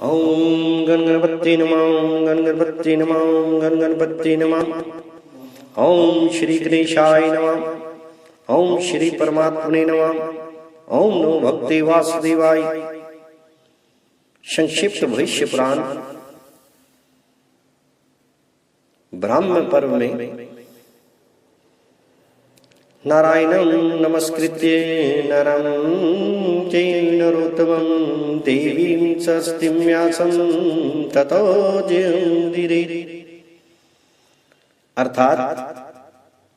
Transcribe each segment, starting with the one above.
ओम गण गणपति नमः, ओम गण गणपति नमः, ओम गण गणपति नमः। ओम श्री गणेशाय नमः, ओम श्री परमात्मने नमः, ओम नमो भगवते वासुदेवाय। संक्षिप्त भविष्य पुराण ब्राह्मण पर्व में नारायणं नमस्कृत्य नरं चैव नरोत्तमं देवीं सरस्वतीं व्यासं ततो जयमुदीरये। अर्थात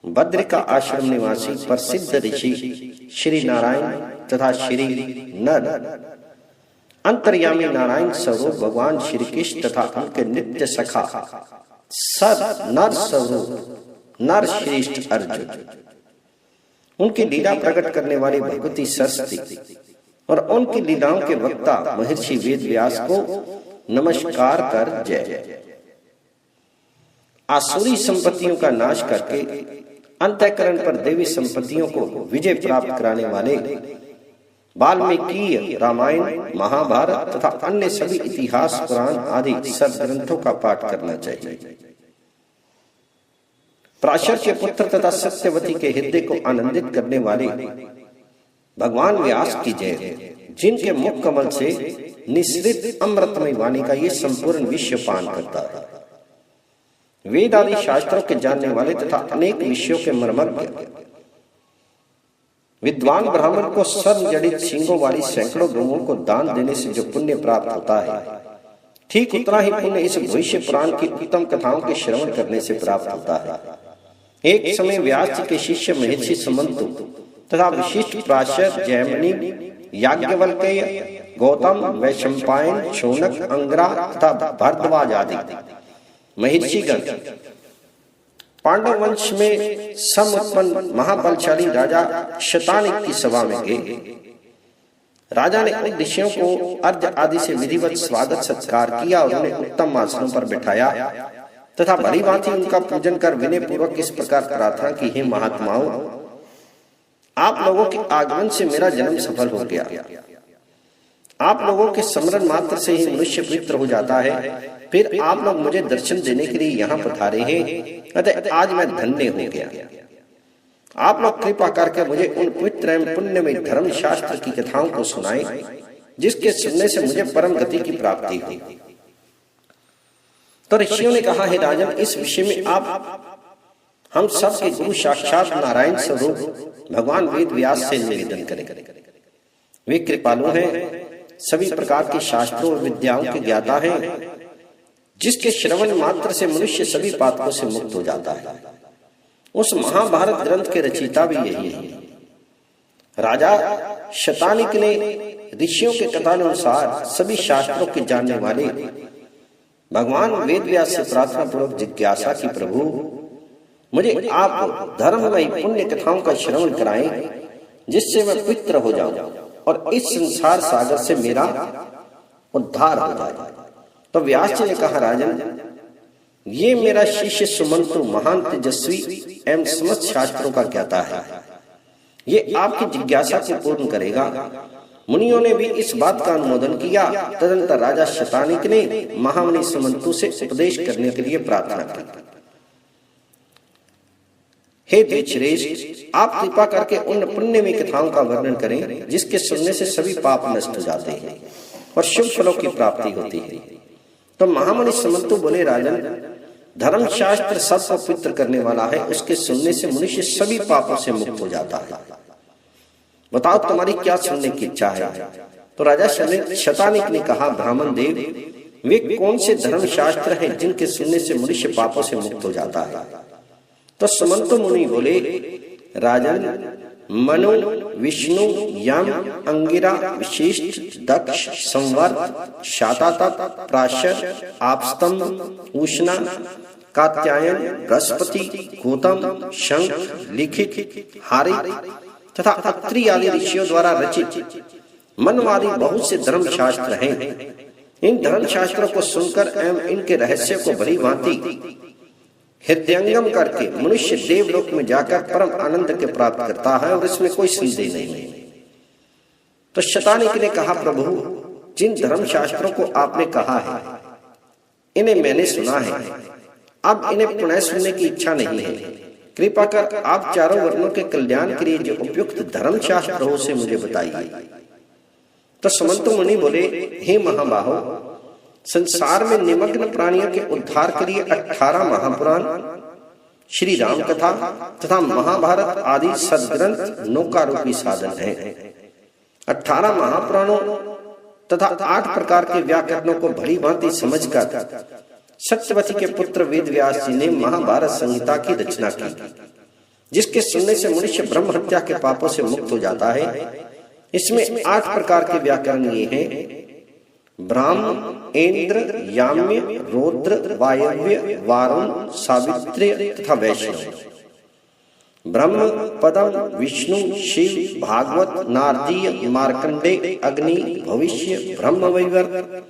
बद्र का आश्रम निवासी प्रसिद्ध ऋषि श्री नारायण तथा श्री नर अंतर्यामी नारायण स्वरूप भगवान श्री कृष्ण तथा उनके नित्य सखा सद नर स्वरूप नर श्रेष्ठ अर्जुन, उनकी लीला प्रकट करने वाली भगवती सरस्वती और उनकी लीलाओं के वक्ता महर्षि वेद व्यास को नमस्कार कर जय। आसुरी संपत्तियों का नाश करके अंतःकरण पर देवी संपत्तियों को विजय प्राप्त कराने वाले वाल्मीकि रामायण, महाभारत तथा अन्य सभी इतिहास, पुराण आदि सदग्रंथों का पाठ करना चाहिए। पराशर के पुत्र तथा सत्यवती के हृदय को आनंदित करने वाले भगवान व्यास की जय, जिनके मुख कमल से निःसृत अमृतमय वाणी का ये संपूर्ण विश्व पान करता है। वेद आदि शास्त्रों के जानने वाले तथा अनेक विषयों के मर्मज्ञ विद्वान ब्राह्मण को स्वर्ण जड़ित सींगों वाली सैकड़ों गौओं को दान देने से जो पुण्य प्राप्त होता है, ठीक उतना ही पुण्य इस भविष्य पुराण की उत्तम कथाओं के श्रवण करने से प्राप्त होता है। एक समय व्यास जी के शिष्य महर्षि सुमंतु तथा विशिष्ट पराशर, जैमिनी, याज्ञवल्क्य, गौतम, वैशंपायन, शौनक, अंगरा तथा भरद्वाज आदि महर्षिगण पांडव वंश में समुत्पन्न महाबलशाली राजा शतानिक की सभा में गए। राजा ने उन ऋषियों को अर्घ्य आदि से विधिवत स्वागत सत्कार किया और उन्हें उत्तम आसनों पर बिठाया तथा भली भांति उनका पूजन कर विनय पूर्वक इस प्रकार प्रार्थना की, हे महात्माओं, आप लोगों के आगमन से मेरा जन्म सफल हो गया। आप लोगों के स्मरण मात्र से ही मनुष्य पवित्र हो जाता है। फिर आप लोग मुझे दर्शन देने के लिए यहाँ पधारे हैं, अतः आज मैं धन्य हो गया। आप लोग कृपा करके मुझे उन पवित्र एवं पुण्यमय धर्म शास्त्र की कथाओं को सुनाएं, जिसके सुनने से मुझे परम गति की प्राप्ति हो। तो ऋषियों ने कहा, हे राजन, इस विषय में आप हम सब के गुरु साक्षात नारायण स्वरूप भगवान वेद व्यास से निवेदन करें। वे कृपालु हैं, सभी प्रकार के शास्त्रों और विद्याओं के ज्ञाता हैं, जिसके श्रवण मात्र से मनुष्य सभी पातकों से मुक्त हो जाता है। उस महाभारत ग्रंथ के रचयिता भी यही है। राजा शतानिक ने ऋषियों के कथानुसार सभी शास्त्रों के जानने वाले भगवान वेद व्यास से प्रार्थना पूर्वक जिज्ञासा की, प्रभु, मुझे आप धर्ममय पुण्य कथाओं का श्रवण कराएं, जिससे मैं पवित्र हो जाऊं और इस संसार सागर से मेरा उद्धार हो जाए। तो व्यास जी ने कहा, राजन, ये मेरा शिष्य सुमंतु महान तेजस्वी एवं समस्त शास्त्रों का ज्ञाता है। ये आपकी जिज्ञासा को पूर्ण करेगा। मुनियों ने भी इस बात का अनुमोदन किया। तदनंतर राजा शतानिक ने महामुनि सुमंतु से उपदेश करने के लिए प्रार्थना की। हे द्विजश्रेष्ठ, आप कृपा करके उन पुण्यमय कथाओं का वर्णन करें, जिसके सुनने से सभी पाप नष्ट हो जाते हैं और शुभ फलों की प्राप्ति होती है। तो महामुनि सुमंतु बोले, राजन, धर्म शास्त्र सबको पवित्र करने वाला है, उसके सुनने से मनुष्य सभी पापों से मुक्त हो जाता है। बताओ तुम्हारी क्या सुनने की इच्छा है। तो राजा शतानिक ने कहा, ब्राह्मण देव, वे कौन से धर्म शास्त्र हैं जिनके सुनने से मनुष्य पापों से मुक्त हो जाता है। तो सुमंतु मुनि बोले, राजन, मनु, विष्णु, यम, अंगिरा, विशिष्ट, दक्ष, संवर्त, शातातप, प्राशर, आपस्तंभ, उष्णा, कात्यायन, बृहस्पति, गौतम, शंख, लिखित, हारित तथा अत्रि आदि ऋषियों द्वारा रचित मनवादी बहुत से धर्म शास्त्र हैं। इन धर्म शास्त्रों को सुनकर एवं इनके रहस्य को भली भांति हृदयंगम करके मनुष्य देवलोक में जाकर परम आनंद के प्राप्त करता है और इसमें कोई संदेह नहीं है। तो शतानिक ने कहा, प्रभु, जिन धर्म शास्त्रों को आपने कहा है इन्हें मैंने सुना है, अब इन्हें पुनः सुनने की इच्छा नहीं है। कृपा कर आप चारों वर्णों के कल्याण के लिए जो उपयुक्त धर्म शास्त्र हो उसे मुझे बताइए। तो सुमंत मुनि बोले, हे महाबाहो, संसार में निमग्न प्राणियों के उद्धार के लिए 18 महापुराण, श्री राम कथा तथा महाभारत आदि सद्ग्रंथ नौका रूपी साधन है। 18 महापुराणों तथा 8 प्रकार के व्याकरणों को भली भांति समझकर सत्यवती के पुत्र वेद व्यास जी ने महाभारत संहिता की रचना की, जिसके सुनने से मनुष्य ब्रह्म हत्या के पापों से मुक्त हो जाता है। इसमें 8 प्रकार के व्याकरण ये हैं: ब्राह्म, इंद्र, याम्य, रौद्र, वायव्य, वारुण, सावित्र्य तथा वैष्णव। ब्रह्म, पदम, विष्णु, शिव, भागवत, नारदीय, मार्कंडे, अग्नि, भविष्य, ब्रह्मवैवर्त,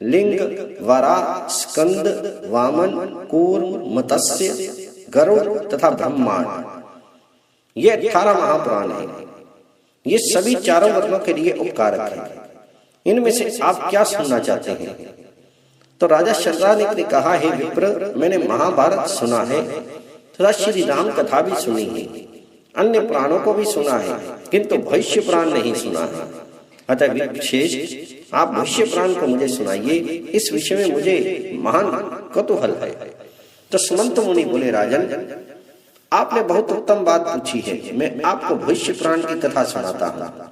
लिंग, वराह, स्कंद, वामन, कूर्म, मत्स्य, गरुड़ तथा ब्रह्मांड। ये 18 महापुराण हैं। ये सभी चारों वर्णों के लिए उपकारक हैं। इनमें से आप क्या सुनना चाहते हैं? तो राजा शर्रानिक ने कहा, हे विप्र, मैंने महाभारत सुना है तथा श्री राम कथा भी सुनी है, अन्य पुराणों को भी सुना है, किंतु भविष्य पुराण नहीं सुना है। अतः विशेष आप भविष्य पुराण को मुझे सुनाइए, इस विषय में मुझे महान कौतूहल है। तो सुमंत मुनि बोले, राजन, आपने बहुत उत्तम बात पूछी है। मैं आपको भविष्य पुराण की कथा सुनाता हूँ,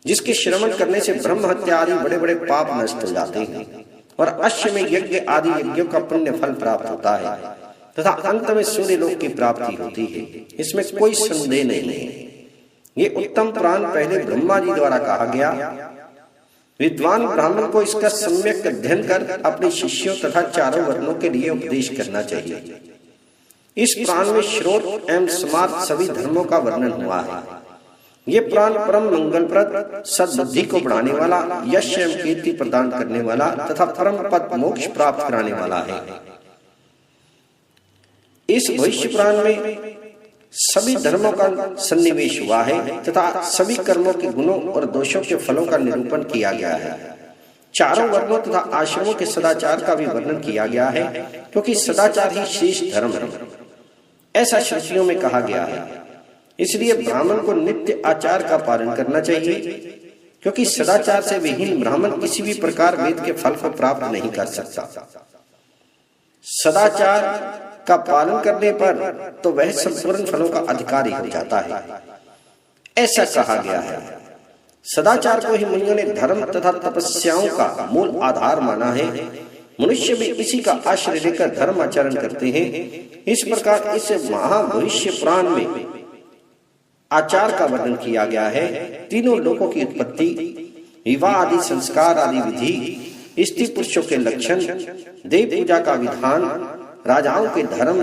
जिसके श्रवण करने से ब्रह्म हत्या आदि बड़े बड़े पाप नष्ट हो जाते हैं और अश्वमेध यज्ञ आदि यज्ञों का पुण्य फल प्राप्त होता है तथा अंत में सूर्य लोक की प्राप्ति होती है। इसमें कोई संदेह नहीं है। ये उत्तम पुराण पहले ब्रह्मा जी द्वारा कहा गया। विद्वान ब्राह्मण को इसका सम्यक अध्ययन कर अपने शिष्यों तथा चारों वर्णों के लिए उपदेश करना चाहिए। इस पुराण में श्रोत एवं स्मार्त सभी धर्मों का वर्णन हुआ है। ये पुराण परम मंगलप्रद, सद्बुद्धि को बढ़ाने वाला, यश एवं कीर्ति प्रदान करने वाला तथा परम पद मोक्ष प्राप्त कराने वाला है। इस भविष्य पुराण में सभी धर्मों का सन्निवेश हुआ है तथा सभी कर्मों के गुणों और दोषों के फलों का निरूपण किया गया है। चारों वर्णों तथा आश्रमों के सदाचार का भी वर्णन किया गया है, क्योंकि सदाचार ही श्रेष्ठ धर्म है, ऐसा श्रुतियों में कहा गया है। इसलिए ब्राह्मण को नित्य आचार का पालन करना चाहिए, क्योंकि सदाचार से विहीन ब्राह्मण किसी भी प्रकार वेद के फल को प्राप्त नहीं कर सकता। सदाचार का पालन करने पर तो वह संपूर्ण फलों का अधिकारी हो जाता है, ऐसा कहा गया है। सदाचार को ही मुनियों ने धर्म तथा तपस्याओं का मूल आधार माना है। मनुष्य भी इसी का आश्रय लेकर धर्म आचरण करते हैं। इस प्रकार इस महाभविष्य पुराण में आचार का वर्णन किया गया है। तीनों लोकों की उत्पत्ति, विवाह आदि संस्कार आदि विधि, स्त्री पुरुषों के लक्षण, देव पूजा का विधान, राजाओं के धर्म,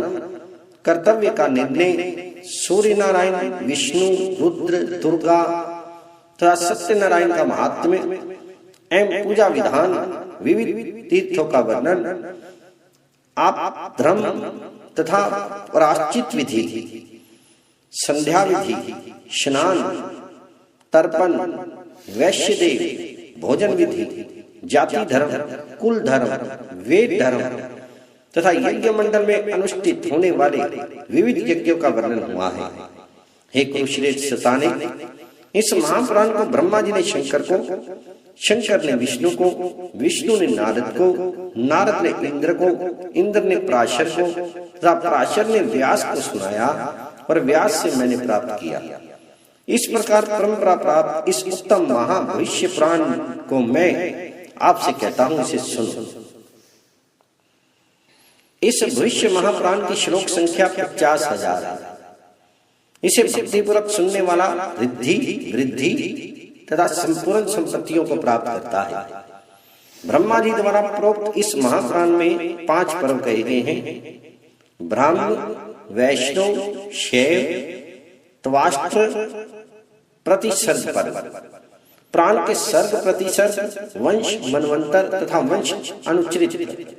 कर्तव्य का निर्णय, सूर्य नारायण, विष्णु, रुद्र, दुर्गा तथा सत्यनारायण का महात्म्य एवं पूजा विधान, विविध तीर्थों का वर्णन, आप धर्म तथा प्रायश्चित विधि, संध्या विधि, स्नान, तर्पण, वैश्य देव, भोजन विधि, जाति धर्म, कुल धर्म, वेद धर्म तथा यज्ञ मंडल में अनुष्ठित होने वाले विविध यज्ञों का वर्णन हुआ है। हे कुरुश्रेष्ठ सतानिक, इस महापुराण को ब्रह्मा जी ने शंकर को, शंकर ने विष्णु को, विष्णु ने नारद को, नारद ने इंद्र को, इंद्र ने पराशर को तथा पराशर ने व्यास को सुनाया और व्यास से मैंने प्राप्त किया। इस प्रकार परंपरा प्राप्त इस उत्तम महाभविष्य पुराण को मैं आपसे कहता हूं, इसे सुनो। इस भविष्य महापुराण की श्लोक संख्या 50,000 है। इसे भक्तिपूर्वक सुनने वाला रिद्धि, वृद्धि तथा संपूर्ण संपत्तियों को प्राप्त करता है। ब्रह्मा जी द्वारा प्रोक्त इस महापुराण में 5 पर्व कहे गए हैं: ब्राह्मण, वैष्णव, शैव, त्वाष्ट्र, प्रतिसर्ग पर्व। प्राण के सर्ग, प्रतिसर्ग, वंश, मनवंतर तथा वंश अनुचरित,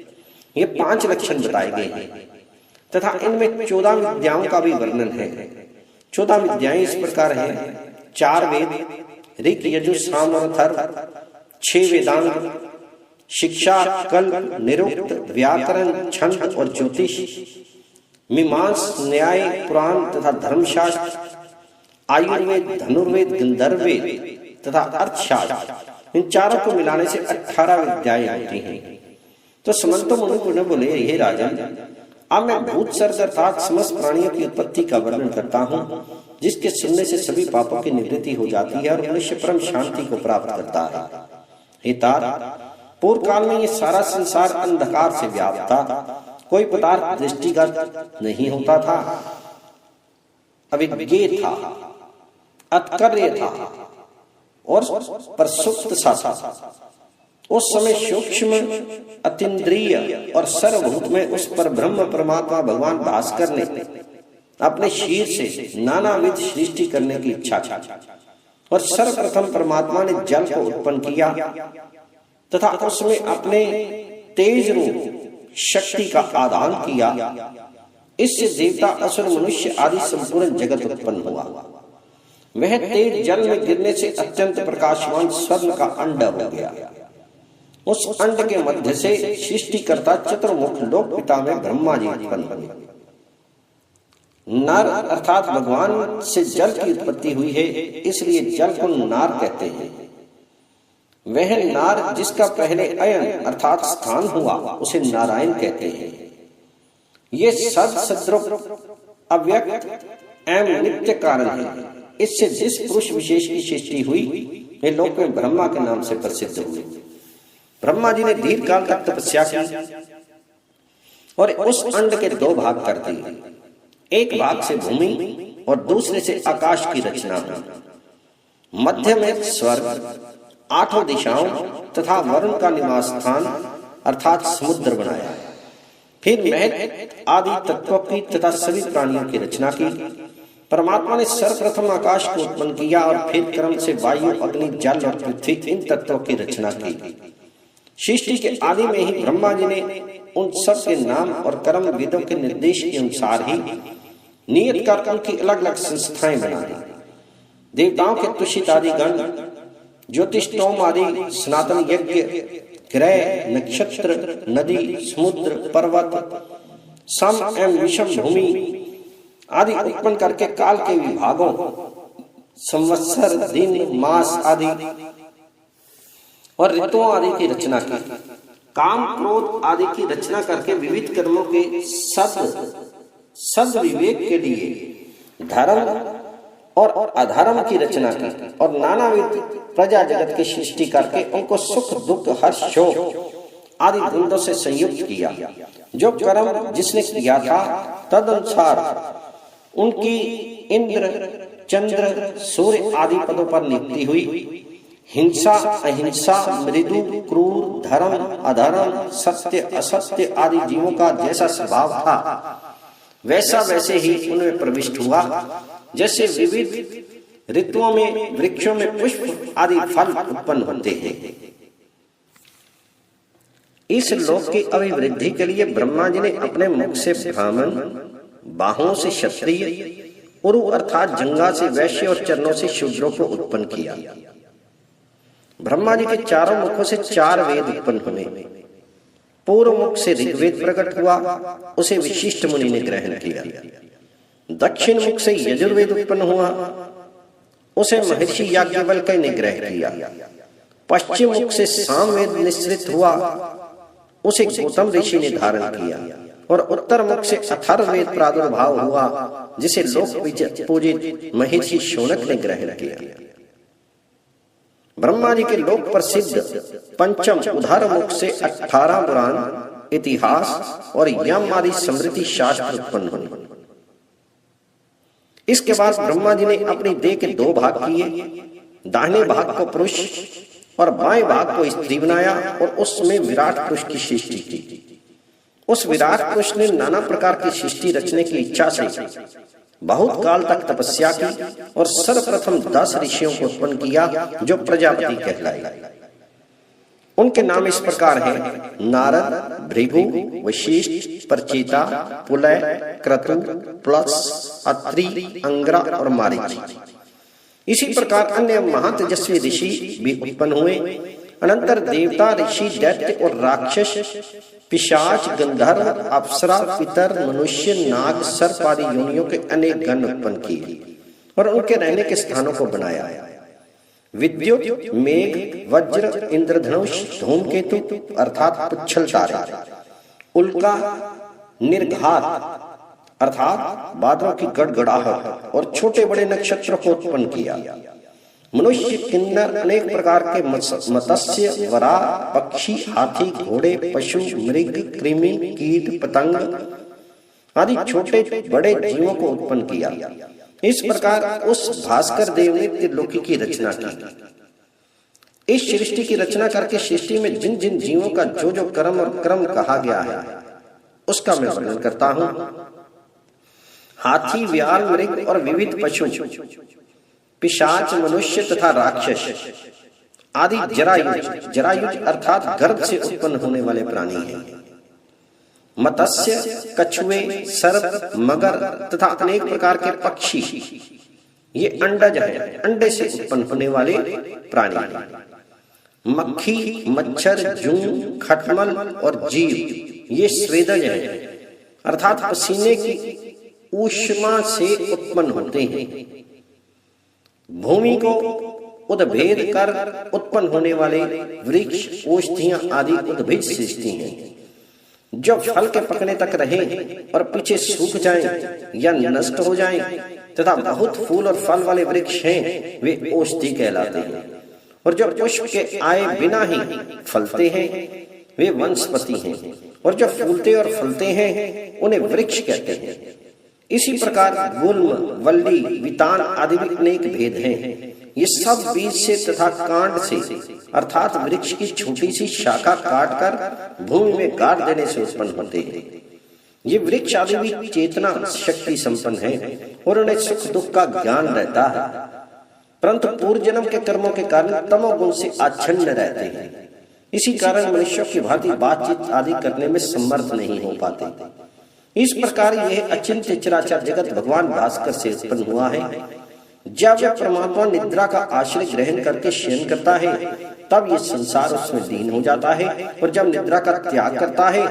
ये 5 लक्षण बताए गए हैं तथा इनमें 14 विद्याओं का भी वर्णन है। 14 विद्याएं इस प्रकार हैं: 4 वेद, ऋक, यजुर, साम और अथर्व, 6 वेदांग, शिक्षा, कल्प, निरुक्त, व्याकरण, छंद और ज्योतिष, मीमांस, न्याय, पुराण तथा धर्मशास्त्र, आयुर्वेद, धनुर्वेद, गंधर्ववेद तथा अर्थशास्त्र, इन चारों को मिलाने से 18 विद्याएं होती हैं। तो समंत मुनि ने बोले, हे राजन, अब मैं भूत सर्ग अर्थात समस्त प्राणियों की उत्पत्ति का वर्णन करता हूँ, जिसके सुनने से सभी पापों की निवृत्ति हो जाती है और मनुष्य परम शांति को प्राप्त करता है। हे तात, पूर्व काल में ये सारा संसार अंधकार से व्याप्त था, कोई पदार्थ दृष्टिगत नहीं होता था, अविज्ञेय था, अतकर्य था और परसुप्त सा था। उस समय सूक्ष्म, अतीन्द्रिय और सर्वभूत में उस पर ब्रह्म परमात्मा भगवान भास्कर ने अपने शीर से नानाविध सृष्टि करने की इच्छा की और सर्वप्रथम परमात्मा ने जल को उत्पन्न किया तथा उसमें अपने तेज रूप शक्ति का आदान किया। इससे देवता, असुर, मनुष्य आदि संपूर्ण जगत उत्पन्न हुआ। वह तेज जल में गिरने से अत्यंत प्रकाशवान स्वर्ण का अंड हो गया। उस अंड के मध्य से सृष्टिकर्ता चतुर्मुख लोक पिता में ब्रह्मा जी उत्पन्न हुए। नर अर्थात भगवान से जल की उत्पत्ति हुई है, इसलिए जल को नार कहते हैं। वह नार जिसका पहले अयन अर्थात स्थान हुआ, उसे नारायण कहते हैं। ये सद, सद्रूप, अव्यक्त एवं नित्य कारण है। इससे जिस पुरुष विशेष की सृष्टि हुई, वे लोक में ब्रह्मा के नाम से प्रसिद्ध हुए। ब्रह्मा जी ने दीर्घ काल तक तपस्या की और उस अंड के 2 भाग कर दिए। एक भाग से भूमि और दूसरे से आकाश की रचना हुई। मध्य में स्वर्ग, 8 दिशाओं तथा वरुण का निवास स्थान अर्थात समुद्र बनाया। फिर महत आदि तत्वों की तथा सभी प्राणियों की रचना की। परमात्मा ने सर्वप्रथम आकाश को उत्पन्न किया और फिर क्रम से वायु, अग्नि, जल और पृथ्वी, इन तत्वों की रचना की। सृष्टि के आदि में ही ब्रह्मा जी ने उन सब के नाम और कर्म वेदों के निर्देश के अनुसार ही नियत कर उनकी अलग अलग संस्थाएं बनाई। देवताओं के तुषित आदि गण, ज्योतिषोम आदि सनातन यज्ञ, ग्रह, नक्षत्र, नदी, समुद्र, पर्वत, सम एवं विषम भूमि आदि उत्पन्न करके काल के विभागों, संवत्सर, दिन, मास आदि और ऋतुओं आदि की रचना की। काम, क्रोध आदि की रचना करके विविध कर्मों के सद विवेक के लिए धर्म और अधर्म की रचना की और नानाविध प्रजा जगत की सृष्टि करके उनको सुख, दुख, हर्ष, शोक आदि द्वंद्वों से संयुक्त किया। जो कर्म जिसने किया था तदनुसार उनकी इंद्र, चंद्र, सूर्य आदि पदों पर नियुक्ति हुई। हिंसा, अहिंसा, मृदु, क्रूर, धर्म, अधर्म, सत्य, असत्य आदि जीवों का जैसा स्वभाव था, वैसा वैसे ही उनमें प्रविष्ट हुआ। जैसे विविध ऋतुओं में वृक्षों में पुष्प आदि फल उत्पन्न होते हैं। इस लोक की अभिवृद्धि के लिए ब्रह्मा जी ने अपने मुख से ब्राह्मण, बाहों से क्षत्रिय, उरु अर्थात जंगा से वैश्य और चरणों से शूद्रों को उत्पन्न किया। ब्रह्मा जी के चारों मुखों से 4 वेद उत्पन्न हुए। पूर्व मुख से ऋग्वेद प्रकट हुआ, उसे विशिष्ट मुनि ने ग्रहण किया। दक्षिण मुख से यजुर्वेद उत्पन्न हुआ, उसे महर्षि याज्ञवल्क्य ने ग्रहण किया। पश्चिम मुख से सामवेद निश्रित हुआ, उसे गौतम ऋषि ने धारण किया। और उत्तर मुख से अथर्ववेद प्रादुर्भाव हुआ, जिसे लोक पूजित महर्षि शौनक ने ग्रहण किया। ब्रह्मा जी के लोक प्रसिद्ध पंचम उदार मुख से 18 पुराण, इतिहास और यम आदि स्मृति शास्त्र उत्पन्न हुए। इसके बाद ब्रह्मा जी ने अपनी देह के 2 भाग किए। दाहिने भाग को पुरुष और बाएं भाग को स्त्री बनाया और उसमें विराट पुरुष की सृष्टि की। उस विराट पुरुष ने नाना प्रकार की सृष्टि रचने की इच्छा से बहुत काल तक तपस्या की और सर्वप्रथम 10 ऋषियों को उत्पन्न किया, जो प्रजापति कहलाए। उनके नाम इस प्रकार हैं: नारद, भृगु, वशिष्ठ, प्रचेता, पुलय, क्रतु, प्लस, अत्रि, अंग्रा और मारीच। इसी प्रकार अन्य महातेजस्वी ऋषि भी उत्पन्न हुए। अनंतर देवता, ऋषि, दैत्य और राक्षस, पिशाच, गंधर्व, अप्सरा, पितर, मनुष्य, नाग, सर्प आदि योनियों के अनेक गण उत्पन्न किए और उनके रहने के स्थानों को बनाया। विद्युत, मेघ, वज्र, इंद्रधनुष, धूमकेतु अर्थात पुच्छल तारे, उल्का, निर्घात अर्थात बादलों की गड़गड़ाहट और छोटे बड़े नक्षत्रों को उत्पन्न किया। मनुष्य, किन्नर, अनेक प्रकार के मत्स्य, वराह, पक्षी, हाथी, घोड़े, पशु, मृग, कृमि, कीट, पतंग आदि छोटे बड़े जीवों को उत्पन्न किया। इस प्रकार उस भास्कर देव ने त्रिलोकी की रचना की। इस सृष्टि की रचना करके सृष्टि में जिन जिन जीवों का जो जो कर्म और क्रम कहा गया है उसका मैं वर्णन करता हूं। हाथी, व्याल, मृग और विविध पशु, पिशाच, मनुष्य तथा राक्षस आदि जरायुज, जरायुज अर्थात गर्भ से उत्पन्न होने वाले प्राणी हैं। मत्स्य, कछुए, सर्प, मगर तथा अनेक प्रकार के पक्षी ये अंडज है, अंडे से उत्पन्न होने वाले प्राणी हैं। मक्खी, मच्छर, जूं, खटमल और जीव ये स्वेदज हैं अर्थात पसीने की ऊष्मा से उत्पन्न होते हैं। भूमि को उद्भेद कर उत्पन्न होने वाले वृक्ष, औषधियां आदि उद्भिज सृष्टि हैं जो फल के पकने तक रहें और पीछे सूख जाएं या नष्ट हो जाएं तथा बहुत फूल और फल वाले वृक्ष हैं वे औषधि कहलाते हैं और जो पुष्प के आए बिना ही फलते हैं वे वनस्पति हैं और जो फूलते और फलते हैं उन्हें वृक्ष कहते हैं। इसी प्रकार गुल्म, वल्ली, वितान आदि भी अनेक भेद हैं। ये सब बीज से तथा कांड से अर्थात वृक्ष की छोटी सी शाखा काटकर भूमि में गाड़ देने से उत्पन्न होते हैं। ये वृक्ष आदि भी चेतना शक्ति संपन्न है और उन्हें सुख दुख का ज्ञान रहता है, परंतु पूर्व जन्म के कर्मों के कारण तमोगुण से आच्छन्न रहते हैं। इसी कारण मनुष्यों की भांति बातचीत आदि करने में समर्थ नहीं हो पाते। इस प्रकार यह अचिंत्य चराचर जगत भगवान भास्कर से उत्पन्न हुआ है। जब यह परमात्मा निद्रा का आश्रय ग्रहण करके शयन करता है तब ये संसार उसमें लीन हो जाता है और जब निद्रा का त्याग करता है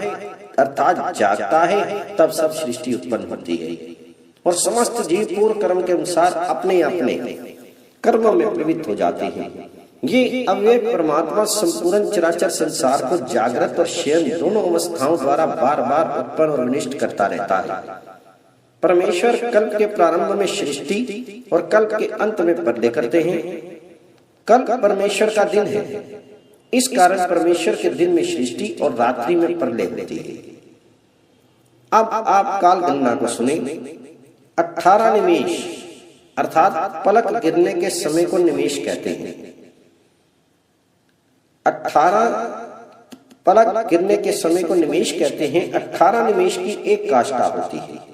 अर्थात जागता है तब सब सृष्टि उत्पन्न होती है और समस्त जीव पूर्व कर्म के अनुसार अपने अपने कर्मों में प्रवृत्त हो जाते हैं। ये अव्यय परमात्मा संपूर्ण चराचर संसार को जागृत और शयन दोनों अवस्थाओं द्वारा बार बार उत्पन्न और विनिष्ट करता रहता है। परमेश्वर कल्प के प्रारंभ में सृष्टि और कल्प के अंत में प्रलय करते हैं। कल्प परमेश्वर का दिन है, इस कारण परमेश्वर के दिन में सृष्टि और रात्रि में प्रलय होती है। अब आप काल गणना को सुने। 18 निमेष अर्थात पलक गिरने के समय को निमेष कहते हैं। 18 पलक गिरने के समय को निमेष कहते हैं। 18 निमेष की एक काष्ठा होती है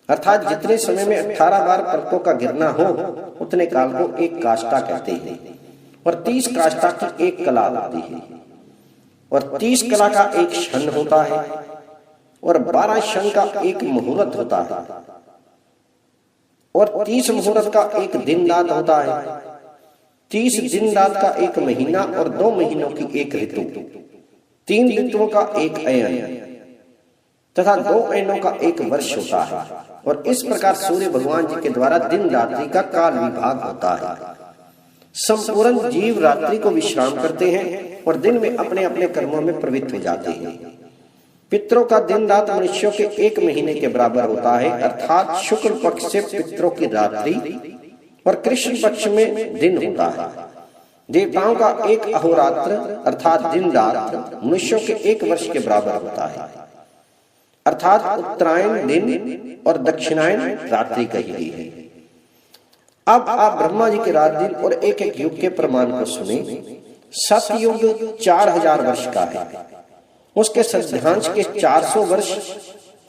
अर्थात जितने समय में 18 बार पलकों का गिरना हो उतने काल को एक काष्ठा कहते हैं और 30 काष्ठा की एक कला होती है और 30 कला का एक क्षण होता है और 12 क्षण का एक मुहूर्त होता है और 30 मुहूर्त का एक दिन रात होता है। 30 दिन रात का एक महीना और 2 महीनों की एक ऋतु, 3 ऋतुओं का एक अयन तथा 2 अयनों का एक वर्ष होता है और इस प्रकार सूर्य भगवान जी के द्वारा दिन रात्रि का काल विभाग होता है। संपूर्ण जीव रात्रि को विश्राम करते हैं और दिन में अपने अपने कर्मों में प्रवृत्त हो जाते हैं। पितरों का दिन रात मनुष्यों के 1 महीने के बराबर होता है अर्थात शुक्ल पक्ष से पितरों की रात्रि और कृष्ण पक्ष में दिन होता है। देवताओं का एक अहोरात्र अर्थात दिन रात मनुष्यों के 1 वर्ष के बराबर होता है अर्थात उत्तरायण दिन और दक्षिणायन रात्रि कही गई है। अब आप ब्रह्मा जी के रात दिन और एक एक युग के प्रमाण को सुने। सतयुग 4000 वर्ष का है, उसके संध्यांश के 400 वर्ष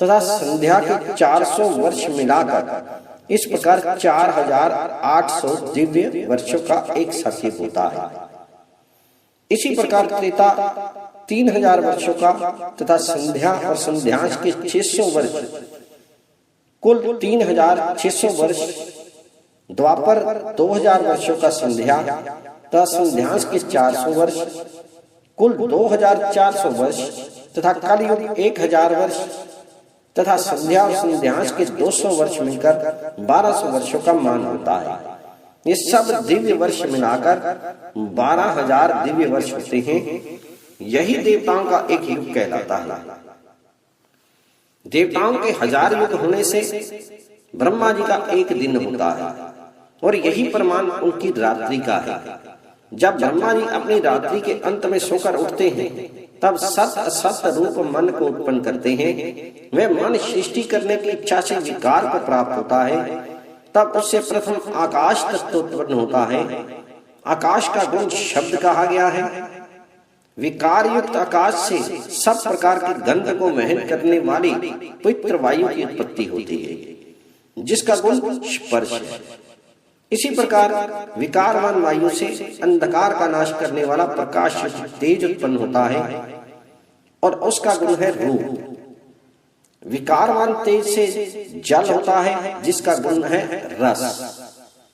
तथा संध्या के 400 वर्ष मिलाकर इस प्रकार 4800 दिव्य वर्षों का एक सतयुग होता है। इसी प्रकार त्रेता 3000 वर्षों का तथा संध्या और संध्यांश के 600 वर्ष कुल 3600 वर्ष, द्वापर 2000 वर्षों का संध्या तथा संध्यांश के 400 वर्ष कुल 2400 वर्ष तथा कलयुग 1000 वर्ष तथा संध्या और संध्यांश के 200 वर्ष मिलकर 1200 वर्षों का मान होता है। ये सब दिव्य वर्ष मिलाकर 12,000 दिव्य वर्ष होते हैं। यही देवताओं का एक युग कहलाता है। देवताओं के 1000 युग होने से ब्रह्मा जी का एक दिन होता है और यही प्रमाण उनकी रात्रि का है। जब ब्रह्मा जी अपनी रात्रि के अंत में सोकर उठते हैं तब सत असत रूप मन को उत्पन्न करते हैं। वह मन सृष्टि करने की इच्छा से विकार को प्राप्त होता है। तब उससे प्रथम आकाश तत्व उत्पन्न होता है। आकाश का गुण शब्द कहा गया है। विकार युक्त आकाश से सब प्रकार की गंध को वहन करने वाली पवित्र वायु की उत्पत्ति होती है जिसका गुण स्पर्श है। इसी प्रकार विकारवान वायु से अंधकार का नाश करने वाला प्रकाश तेज उत्पन्न होता है और उसका गुण है रूप। विकारवान तेज से जल होता है जिसका गुण है रस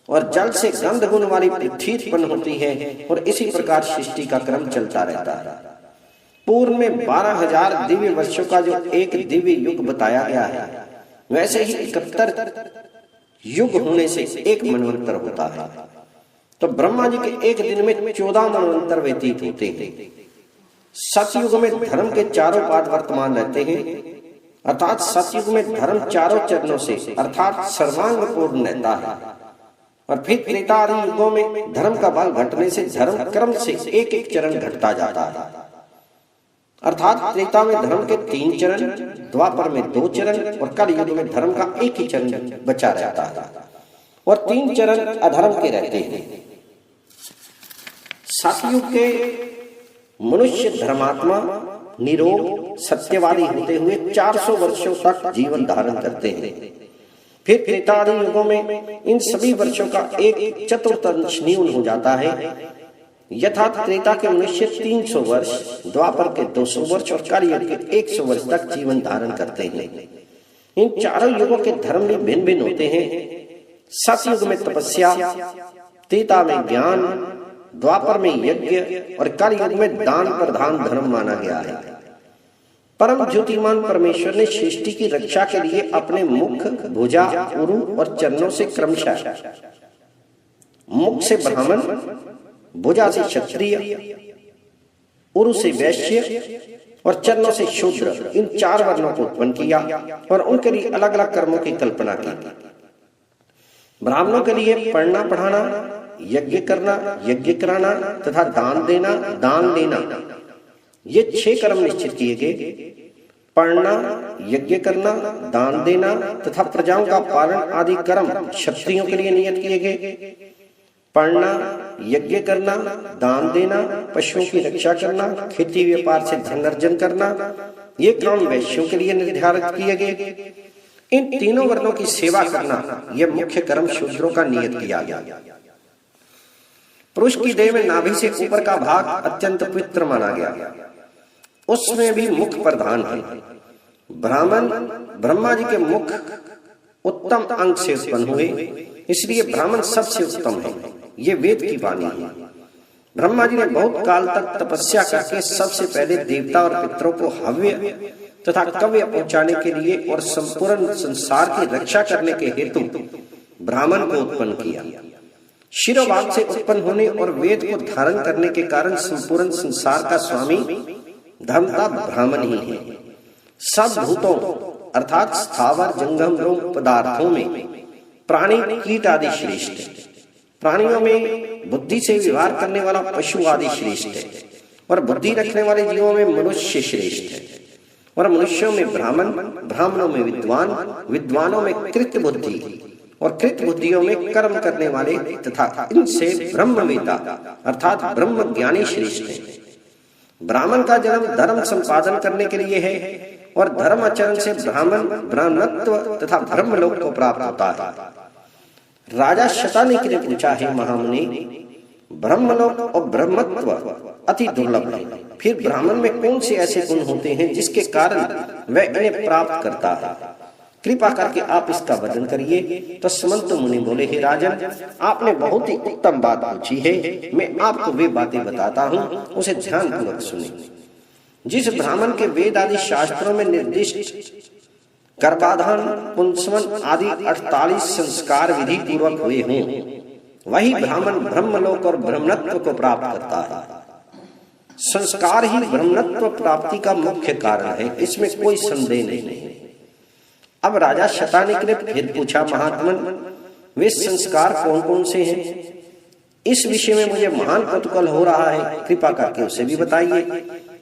और जल से गंध गुण वाली पृथ्वी उत्पन्न होती है और इसी प्रकार सृष्टि का क्रम चलता रहता है। पूर्व में 12,000 दिव्य वर्षों का जो एक दिव्य युग बताया गया है, वैसे ही 71 युग होने से एक मनवंतर होता है। तो ब्रह्मा जी के एक दिन में 14 मनवंतर व्यतीत होते हैं। सतयुग में धर्म के चारों पाद वर्तमान रहते हैं, अर्थात सतयुग में धर्म चारों चरणों से अर्थात सर्वांग पूर्ण रहता है। और फिर त्रेता आदि युगों में धर्म का बल घटने से धर्म क्रम से एक एक चरण घटता जाता है। अर्थात त्रेता में धर्म के 3 चरण, द्वापर में 2 चरण और कलयुग में धर्म का एक ही चरण बचा रहता है और 3 चरण अधर्म के रहते हैं। सतयुग के मनुष्य धर्मात्मा, निरोग, सत्यवादी होते हुए 400 वर्षों तक जीवन धारण करते हैं। फिर त्रेता आदि युगों में इन सभी वर्षों का एक चतुर्थांश न्यून हो जाता है। यथा त्रेता के मनुष्य 300 वर्ष, द्वापर के 200 वर्ष और कलयुग के 100 वर्ष तक जीवन धारण करते हैं। इन चारों युगों के धर्म भी भिन्न भिन्न होते हैं। सतयुग में तपस्या, त्रेता में ज्ञान, द्वापर में यज्ञ और कलयुग में दान प्रधान धर्म माना गया है। परम ज्योतिमान परमेश्वर ने सृष्टि की रक्षा के लिए अपने मुख, भुजा, उरु और चरणों से क्रमशः मुख से ब्राह्मण, भुजा से क्षत्रिय, उरु से वैश्य और चरणों से शूद्र, इन 4 वर्णों को उत्पन्न किया और उनके लिए अलग अलग कर्मों की कल्पना की। ब्राह्मणों के लिए पढ़ना पढ़ाना, यज्ञ करना, यज्ञ कराना तथा दान देना, दान लेना, ये 6 कर्म निश्चित किए गए। पढ़ना, यज्ञ करना, दान देना तथा प्रजाओं का पालन आदि कर्म क्षत्रियों के लिए नियत किए गए। पढ़ना, यज्ञ करना, दान देना, पशुओं की रक्षा करना, खेती व्यापार से धन अर्जन करना, ये क्रम वैश्यों के लिए निर्धारित किए गए। इन तीनों वर्णों की सेवा करना, यह मुख्य कर्म शूद्रों का नियत किया गया। पुरुष की देह में नाभि से ऊपर का भाग अत्यंत पवित्र माना गया, उसमें भी मुख प्रधान है। ब्राह्मण ब्रह्मा जी के मुख उत्तम अंग से उत्पन्न हुए, इसलिए ब्राह्मण सबसे उत्तम है। ये वेद की वाणी है। ब्रह्मा जी ने बहुत काल तक तपस्या करके सबसे पहले देवता और पितरों को हव्य तथा कव्य पहुंचाने के लिए और संपूर्ण संसार की रक्षा करने के हेतु ब्राह्मण को उत्पन्न किया। शिरोभाग से उत्पन्न होने और वेद को धारण करने के कारण संपूर्ण संसार का स्वामी धर्मता ब्राह्मण ही है। सब भूतों अर्थात स्थावर जंगम पदार्थों में प्राणी, कीट आदि श्रेष्ठ है। प्राणियों में बुद्धि से व्यवहार करने वाला पशु आदि श्रेष्ठ है और बुद्धि रखने वाले जीवों में मनुष्य श्रेष्ठ है। और मनुष्यों में ब्राह्मण, ब्राह्मणों में विद्वान, विद्वानों में कृत बुद्धि और कृत बुद्धियों में कर्म करने वाले तथा इनसे ब्रह्मवेता अर्थात ब्रह्म ज्ञानी श्रेष्ठ है। ब्राह्मण का जन्म धर्म संपादन करने के लिए है और धर्म आचरण से ब्राह्मण ब्राह्मणत्व तथा ब्रह्मलोक को प्राप्त होता है। राजा शतानिक ने पूछा है, महामुनि, ब्रह्मलोक और ब्रह्मत्व अति दुर्लभ है, फिर ब्राह्मण में कौन से ऐसे गुण होते हैं जिसके कारण वह इन्हें प्राप्त करता है? कृपा करके आप इसका वर्णन करिए। तो समंत मुनि बोले, हे राजन, आपने बहुत ही उत्तम बात पूछी है। मैं आपको वे बातें बताता हूँ, उसे ध्यान पूर्वक सुनिए। जिस ब्राह्मण के वेद आदि शास्त्रों में निर्दिष्ट गर्भाधान, पुंसवन आदि 48 संस्कार विधि पूर्वक हुए हों, वही ब्राह्मण ब्रह्मलोक और ब्रह्मणत्व को प्राप्त करता है। संस्कार ही ब्रह्मणत्व प्राप्ति का मुख्य कारण है, इसमें कोई संदेह नहीं है। अब राजा शतानिक ने फिर पूछा, महात्मन, वे संस्कार कौन कौन से हैं? इस विषय में मुझे महान कौतूहल हो रहा है, कृपा करके उसे भी बताइए।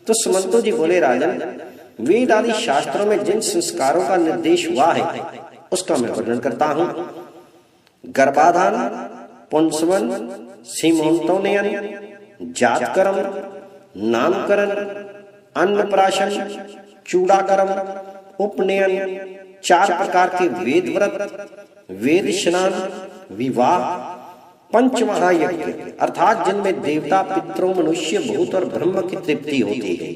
तो सुमंतो जी बोले, राजन, वेद आदि शास्त्रों में जिन संस्कारों का निर्देश हुआ है उसका मैं वर्णन करता हूँ। गर्भाधान, पुंसवन, सीमोन्तोन्नयन, जातकर्म, नामकरण, अन्नप्राशन, चूड़ाकर्म, उपनयन, 4 प्रकार के वेद व्रत, वेद स्नान, विवाह, पंच महायज्ञ अर्थात जिनमें देवता, पितरों, मनुष्य, भूत और ब्रह्म की तृप्ति होती है,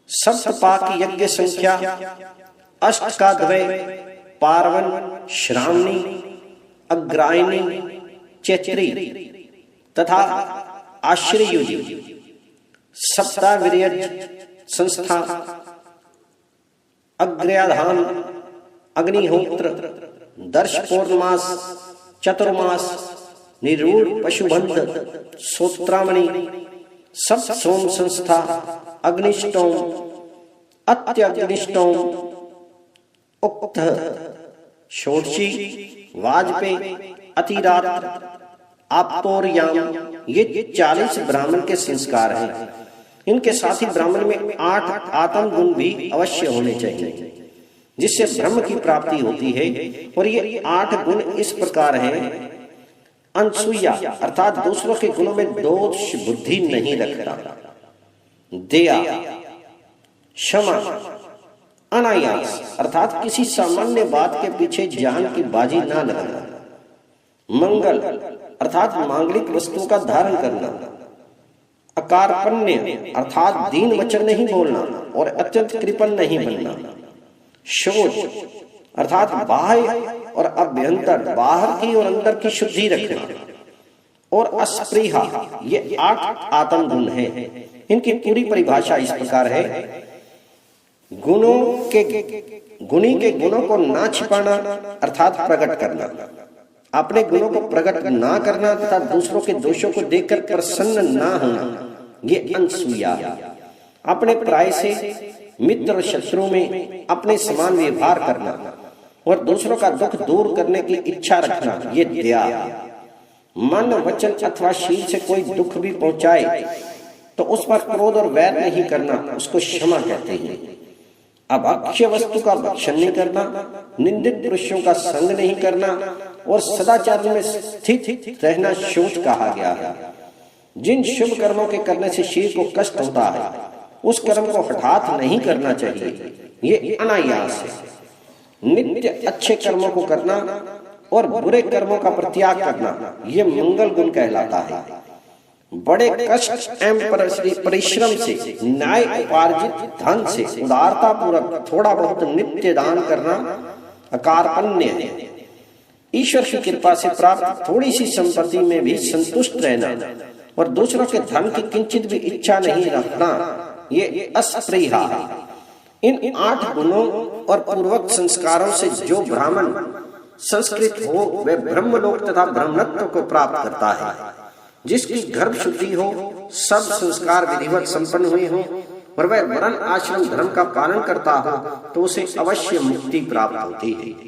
सप्तपाक यज्ञ संख्या, अष्टकाध्याय, पार्वन, श्रावणी, अग्रायणी, चैत्री तथा आश्रयुजी, सप्ताविरयज संस्था, अग्र्याधान, अग्निहोत्र, दर्श पौर्णमास, चतुर्मास, निरूढ़ पशुबंध, सोत्रामणि, सप्त सोम संस्था, अग्निष्टोम, अत्यग्निष्टोम, उक्त, षोडशी, वाजपेयी, अतिरात्र, आप्तोर्याम, ये 40 ब्राह्मण के संस्कार हैं। इनके साथ ही ब्राह्मण में 8 आत्म गुण भी अवश्य होने चाहिए, जिससे ब्रह्म की प्राप्ति होती है। और ये 8 गुण इस प्रकार हैं: अनसूया अर्थात दूसरों के गुणों में दोष बुद्धि नहीं रखता, दया, क्षमा, अनायास अर्थात किसी सामान्य बात के पीछे जान की बाजी ना लगाना, मंगल अर्थात मांगलिक वस्तुओं का धारण करना, अकारपण्य अर्थात दीन वचन नहीं बोलना और अत्यंत कृपण नहीं बनना, शोच अर्थात बाह्य और अभ्यंतर, बाहर की और अंदर की शुद्धि रखना, और अस्पृहा, ये 8 आत्म गुण हैं। इनकी पूरी परिभाषा इस प्रकार है: गुणी के गुणों को ना छिपाना अर्थात प्रकट करना, अपने गुणों को प्रकट ना करना तथा दूसरों के दोषों को देखकर प्रसन्न ना होना, ये अनसूया। अपने प्राय से मित्र और शत्रु में अपने समान व्यवहार करना और दूसरों का दुख दूर करने की इच्छा रखना, ये दया। मन, वचन अथवा शील से कोई दुख भी पहुंचाए तो उस पर क्रोध और वैर नहीं करना, उसको क्षमा कहते हैं। अभक्ष्य वस्तु का भक्षण नहीं करना, निंदित पुरुषों का संग नहीं करना और सदाचार में स्थित रहना शोच कहा गया है। जिन शुभ कर्मों के करने से शरीर को कष्ट होता है, उस कर्म को हठात नहीं करना चाहिए, ये अनायास है। नित्य अच्छे कर्मों को करना और बुरे कर्मों का परित्याग करना, ये मंगल गुण कहलाता है। बड़े कष्ट एवं परिश्रम से, न्याय उपार्जित धन से उदारता पूर्वक थोड़ा बहुत नित्य दान करना अकारपण्य है। ईश्वर की कृपा से प्राप्त थोड़ी सी संपत्ति में भी संतुष्ट रहना और दूसरों के धन की किंचित भी इच्छा नहीं रखना, ये अस्पृहा है। इन 8 गुणों और पूर्वक संस्कारों से जो ब्राह्मण संस्कृत हो, वह ब्रह्मलोक तथा ब्रह्मत्व को प्राप्त करता है। जिसकी गर्भ शुद्धि हो, सब संस्कार विधिवत संपन्न हुए हो और वह वर्ण आश्रम धर्म का पालन करता हो, तो उसे अवश्य मुक्ति प्राप्त होती है।